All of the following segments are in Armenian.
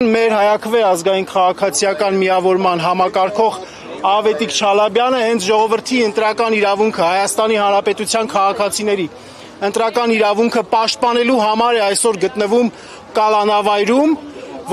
Մեր հայաքվե ազգային քաղաքացիական միավորման համակարգող Ավետիք Չալաբյանը հենց ժողովրդի ընտրական իրավունքը Հայաստանի Հանրապետության քաղաքացիների ընտրական իրավունքը պաշտպանելու համար է այսօր գտնվում կալանավայրում,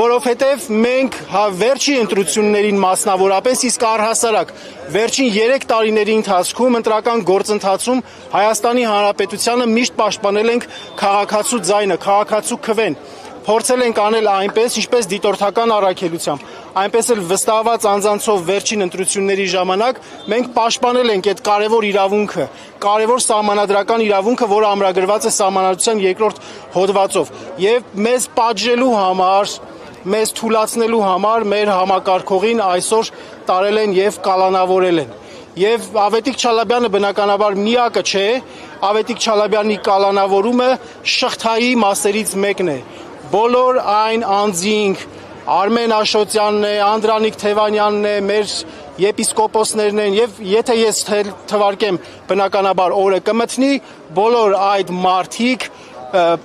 որովհետև մենք վերջին ընտրություններին մասնավորապես, իսկ առհասարակ վերջին 3 տարիների ընթացքում ընտրական գործընթացում Հայաստանի Հանրապետությանը միշտ պաշտպանել ենք քաղաքացու ձայնը, քաղաքացու քվեն։ Փորձել ենք անել այնպես, ինչպես դիտորդական առաքելությամբ, այնպես էլ վստահված անձանցով վերջին ընտրությունների ժամանակ մենք պաշտպանել ենք այդ կարևոր իրավունքը, կարևոր սահմանադրական իրավունքը, որը ամրագրված է Սահմանադրության 2-րդ հոդվածով, եւ մեզ պատժելու համար, մեզ թուլացնելու համար մեր համակարգողին այսօր տարել են եւ կալանավորել են։ Եվ Ավետիք Չալաբյանը բնականաբար միակը չէ, Ավետիք Չալաբյանի կալանավորումը շղթայի մասերից մեկն է։ Բոլոր այն անձինք, Արմեն Աշոտյանն է, Անդրանիկ Թևանյանն է, մեր եպիսկոպոսներն են, եւ եթե ես թվարկեմ բնականաբար օրը կմտնի, բոլոր այդ մարդիկ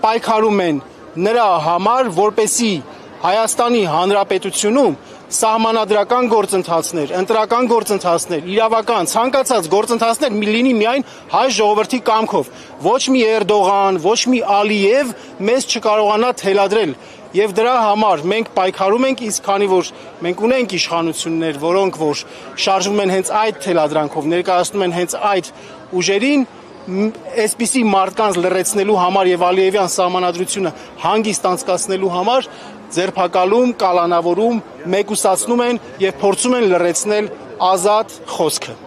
պայքարում են նրա համար, որպեսզի Հայաստանի Հանրապետությունում սահմանադրական գործընթացներ, ընտրական գործընթացներ, իրավական, ցանկացած գործընթացներ լինի միայն հայ ժողովրդի կամքով։ Ոչ մի Էրդողան, ոչ մի Ալիև մեզ չկարողանա թելադրել։ Եվ դրա համար մենք պայքարում ենք, իսկ քանի որ մենք ունենք իշխանություններ, որոնք որ շարժվում են հենց այդ թելադրանքով, ներկայացնում են հենց այդ ուժերին, այսպիսի մարդկանց լրացնելու համար եւ Ալիևյան սահմանադրությունը հանգիստ անցկացնելու համար ձերբակալում, կալանավորում, մեկուսացնում են եւ փորձում են լրացնել ազատ խոսքը։